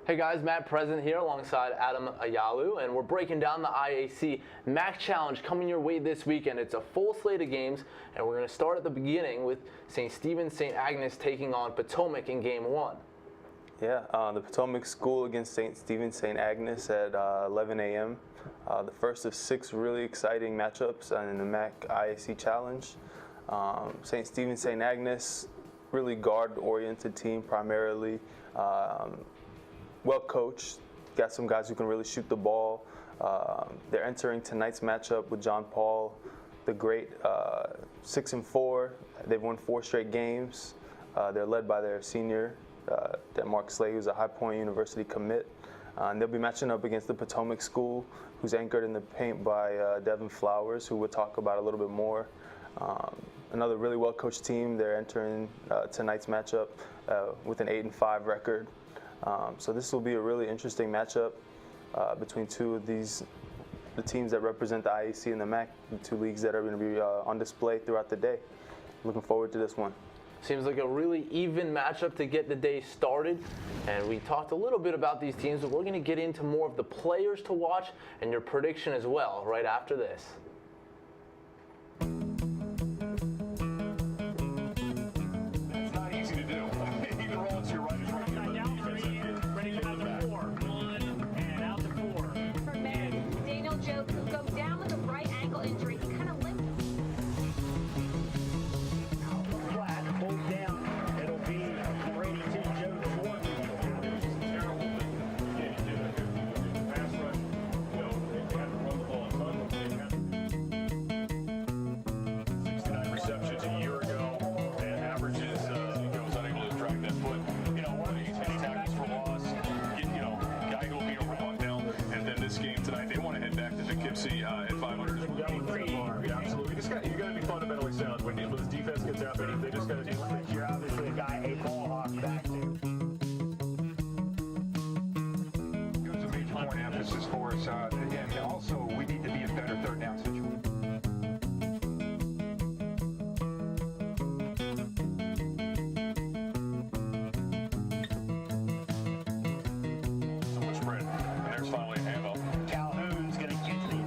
Hey guys, Matt Present here alongside Adam Ayalu, and we're breaking down the IAC MAC Challenge coming your way this weekend. It's a full slate of games, and we're going to start at the beginning with St. Stephen's St. Agnes taking on Potomac in Game 1. Yeah, the Potomac School against St. Stephen's St. Agnes at 11 a.m. The first of 6 really exciting matchups in the MAC IAC Challenge. St. Stephen's St. Agnes, really guard-oriented team primarily. Well coached, got some guys who can really shoot the ball. They're entering tonight's matchup with John Paul, the great, 6-4. They've won 4 straight games. They're led by their senior, Mark Slay, who's a High Point University commit. And they'll be matching up against the Potomac School, who's anchored in the paint by Devin Flowers, who we'll talk about a little bit more. Another really well coached team. They're entering tonight's matchup with an 8-5 record. So this will be a really interesting matchup between two of the teams that represent the IAC and the MAC, the 2 leagues that are going to be on display throughout the day. Looking forward to this one. Seems like a really even matchup to get the day started. And we talked a little bit about these teams, but we're going to get into more of the players to watch and your prediction as well right after this. At 500 as well. Absolutely. You got to be fundamentally sound when this defense gets out there. They just got to do things. You're obviously a guy, a ball hawk back there. It was a major point of emphasis for us. And also, we need to be a better third down situation. So much spread. And there's finally a handoff. Calhoun's going to get the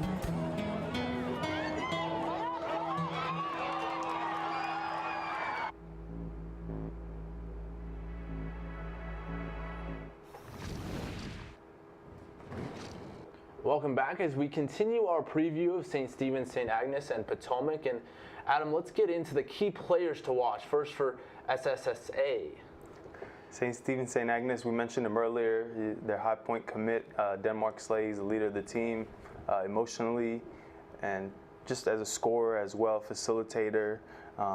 Welcome back as we continue our preview of St. Stephen's St. Agnes and Potomac. And Adam, let's get into the key players to watch. First for SSSA. St. Stephen's St. Agnes, we mentioned him earlier, their High Point commit, Mark Slay, is the leader of the team emotionally and just as a scorer as well, facilitator.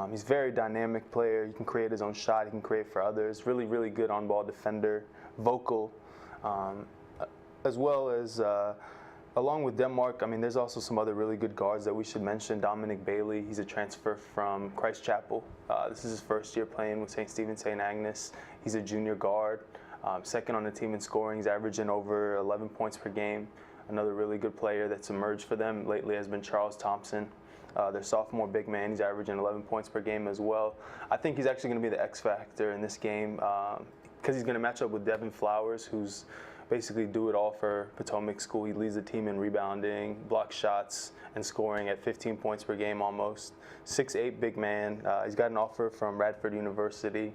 He's a very dynamic player. He can create his own shot. He can create for others. Really, really good on-ball defender, vocal, as well as along with Denmark, I mean, there's also some other really good guards that we should mention. Dominic Bailey, he's a transfer from Christ Chapel. This is his first year playing with St. Stephen's St. Agnes. He's a junior guard, second on the team in scoring. He's averaging over 11 points per game. Another really good player that's emerged for them lately has been Charles Thompson, their sophomore big man. He's averaging 11 points per game as well. I think he's actually going to be the X factor in this game because he's going to match up with Devin Flowers, who's basically do it all for Potomac School. He leads the team in rebounding, block shots, and scoring at 15 points per game almost. 6'8" big man. He's got an offer from Radford University.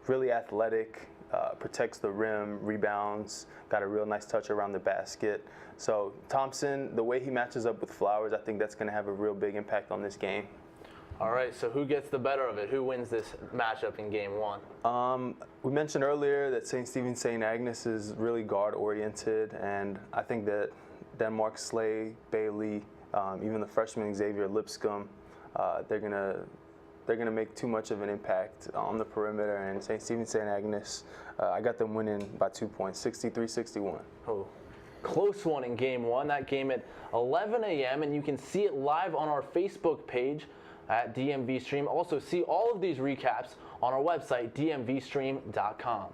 Really athletic, protects the rim, rebounds, got a real nice touch around the basket. So Thompson, the way he matches up with Flowers, I think that's going to have a real big impact on this game. All right, so who gets the better of it? Who wins this matchup in Game 1? We mentioned earlier that St. Stephen's St. Agnes is really guard-oriented, and I think that Mark Slay, Bailey, even the freshman Xavier Lipscomb, they're gonna make too much of an impact on the perimeter. And St. Stephen's St. Agnes, I got them winning by 2 points, 63-61. Oh. Close one in Game 1. That game at 11 a.m. and you can see it live on our Facebook page at DMV Stream. Also see all of these recaps on our website, dmvstream.com.